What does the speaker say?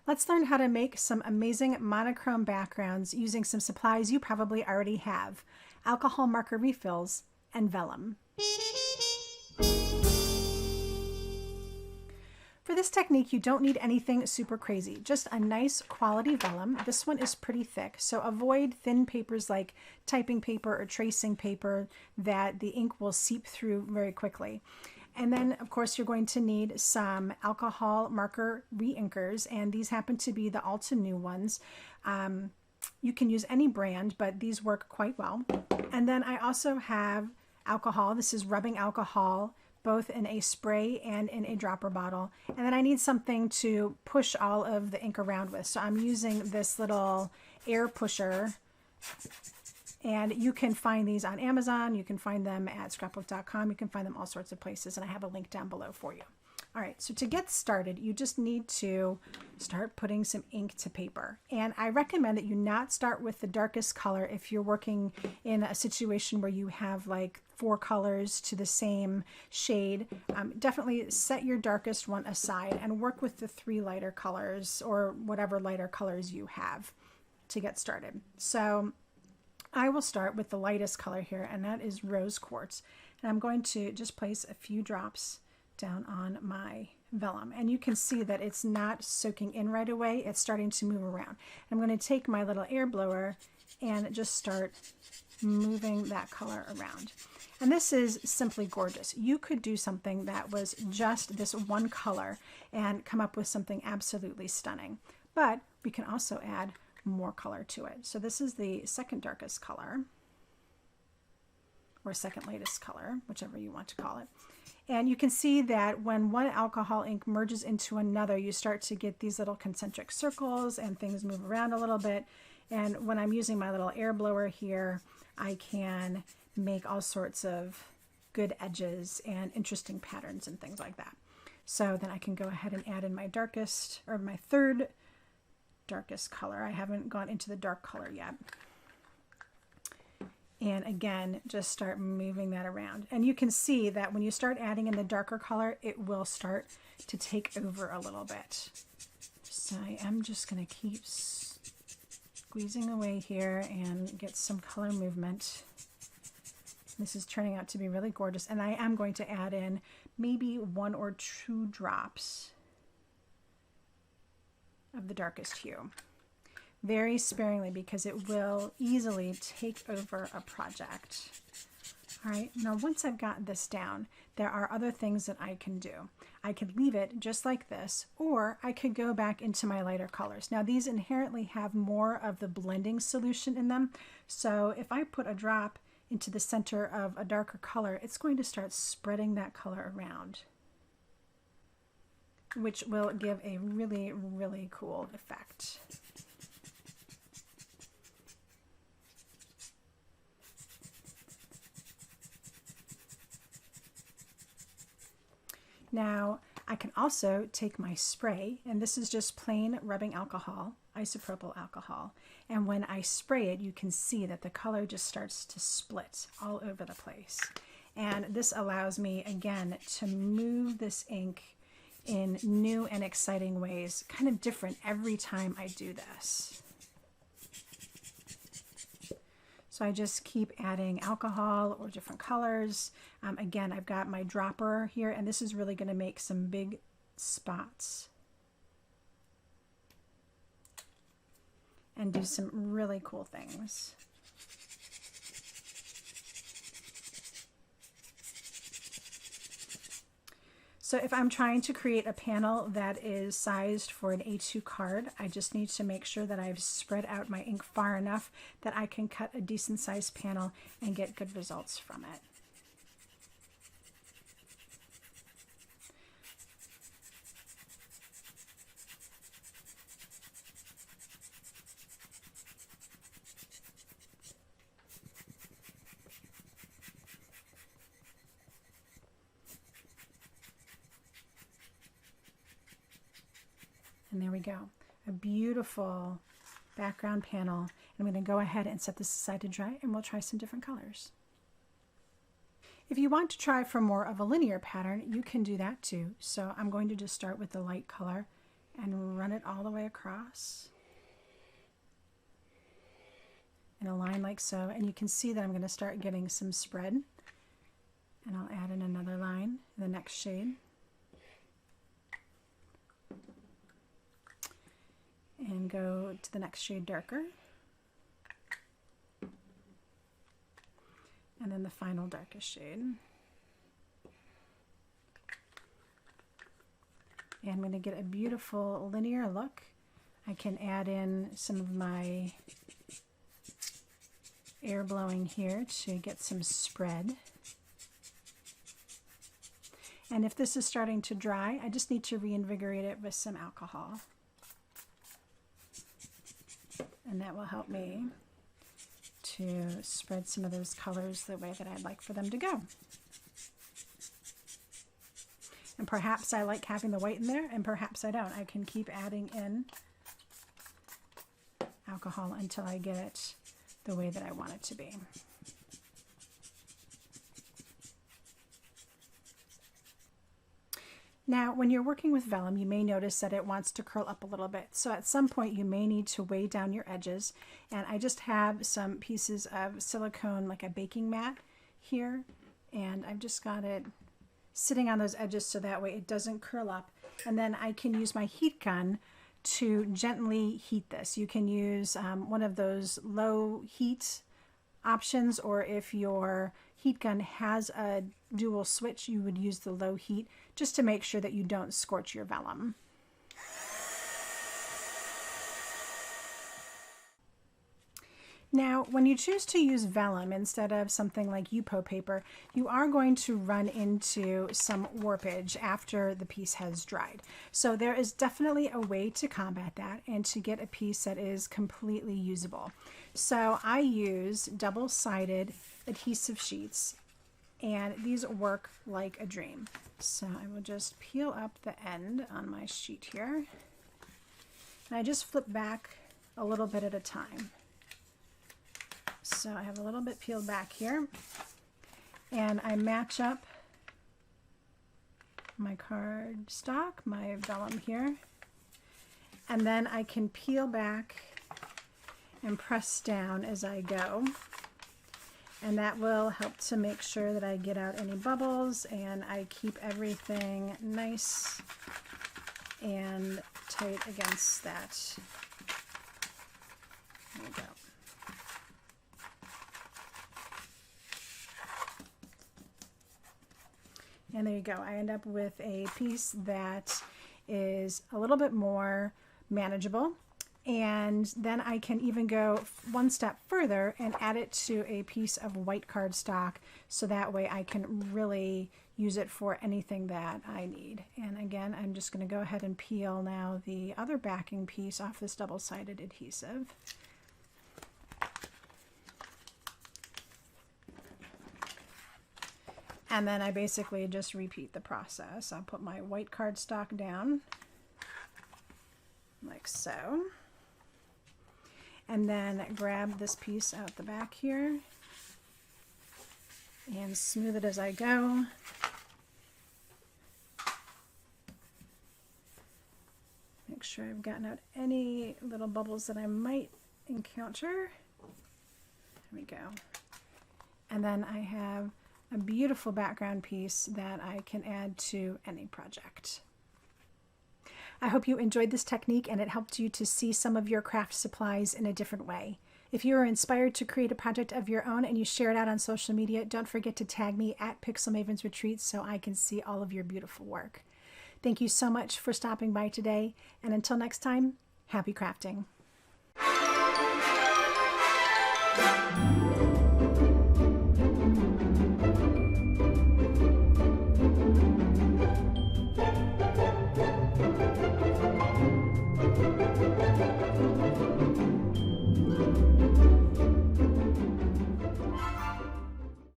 Let's learn how to make some amazing monochrome backgrounds using some supplies you probably already have: alcohol marker refills and vellum. For this technique, you don't need anything super crazy, just a nice quality vellum. This one is pretty thick, so avoid thin papers like typing paper or tracing paper that the ink will seep through very quickly. And then, of course, you're going to need some alcohol marker re-inkers, and these happen to be the Altenew ones. You can use any brand, but these work quite well. And then I also have alcohol. This is rubbing alcohol, both in a spray and in a dropper bottle. And then I need something to push all of the ink around with. So I'm using this little air pusher. And you can find these on Amazon. You can find them at scrapbook.com. You can find them all sorts of places. And I have a link down below for you. All right, so to get started, you just need to start putting some ink to paper. And I recommend that you not start with the darkest color if you're working in a situation where you have like 4 colors to the same shade. Definitely set your darkest one aside and work with the 3 lighter colors or whatever lighter colors you have to get started. So I will start with the lightest color here, and that is rose quartz. And I'm going to just place a few drops down on my vellum, and you can see that it's not soaking in right away. It's starting to move around. I'm going to take my little air blower and just start moving that color around. And this is simply gorgeous. You could do something that was just this one color and come up with something absolutely stunning, but we can also add more color to it. So this is the second darkest color, or second lightest color, whichever you want to call it. And you can see that when one alcohol ink merges into another, you start to get these little concentric circles and things move around a little bit. And when I'm using my little air blower here, I can make all sorts of good edges and interesting patterns and things like that. So then I can go ahead and add in my darkest, or my third darkest color. I haven't gone into the dark color yet. And again, just start moving that around. And you can see that when you start adding in the darker color, it will start to take over a little bit. So I am just going to keep squeezing away here and get some color movement. This is turning out to be really gorgeous. And I am going to add in maybe 1 or 2 drops of the darkest hue. Very sparingly, because it will easily take over a project. All right, now once I've got this down, there are other things that I can do. I could leave it just like this, or I could go back into my lighter colors. Now these inherently have more of the blending solution in them, so if I put a drop into the center of a darker color, it's going to start spreading that color around, which will give a really, really cool effect. Now, I can also take my spray, and this is just plain rubbing alcohol, isopropyl alcohol. And when I spray it, you can see that the color just starts to split all over the place. And this allows me, again, to move this ink in new and exciting ways, kind of different every time I do this. So I just keep adding alcohol or different colors. Again, I've got my dropper here, and this is really going to make some big spots and do some really cool things. So if I'm trying to create a panel that is sized for an A2 card, I just need to make sure that I've spread out my ink far enough that I can cut a decent sized panel and get good results from it. And there we go, a beautiful background panel. I'm going to go ahead and set this aside to dry, and we'll try some different colors. If you want to try for more of a linear pattern, you can do that too. So I'm going to just start with the light color and run it all the way across in a line like so. And you can see that I'm going to start getting some spread. And I'll add in another line in the next shade. And go to the next shade darker. And then the final darkest shade. And I'm going to get a beautiful linear look. I can add in some of my air blowing here to get some spread. And if this is starting to dry, I just need to reinvigorate it with some alcohol. And that will help me to spread some of those colors the way that I'd like for them to go. And perhaps I like having the white in there, and perhaps I don't. I can keep adding in alcohol until I get it the way that I want it to be. Now, when you're working with vellum, you may notice that it wants to curl up a little bit. So at some point you may need to weigh down your edges. And I just have some pieces of silicone, like a baking mat here. And I've just got it sitting on those edges so that way it doesn't curl up. And then I can use my heat gun to gently heat this. You can use one of those low heat options, or if your heat gun has a dual switch, you would use the low heat just to make sure that you don't scorch your vellum. Now, when you choose to use vellum instead of something like Yupo paper, you are going to run into some warpage after the piece has dried. So there is definitely a way to combat that and to get a piece that is completely usable. So I use double-sided adhesive sheets, and these work like a dream. So I will just peel up the end on my sheet here, and I just flip back a little bit at a time. So I have a little bit peeled back here, and I match up my cardstock, my vellum here, and then I can peel back and press down as I go, and that will help to make sure that I get out any bubbles and I keep everything nice and tight against that. There we go. And there you go. I end up with a piece that is a little bit more manageable. And then I can even go one step further and add it to a piece of white cardstock, so that way I can really use it for anything that I need. And again, I'm just going to go ahead and peel now the other backing piece off this double-sided adhesive. And then I basically just repeat the process. I'll put my white cardstock down like so. And then grab this piece out the back here and smooth it as I go. Make sure I've gotten out any little bubbles that I might encounter. There we go. And then I have a beautiful background piece that I can add to any project. I hope you enjoyed this technique and it helped you to see some of your craft supplies in a different way. If you are inspired to create a project of your own and you share it out on social media, don't forget to tag me at Pixel Mavens Retreats so I can see all of your beautiful work. Thank you so much for stopping by today, and until next time, happy crafting.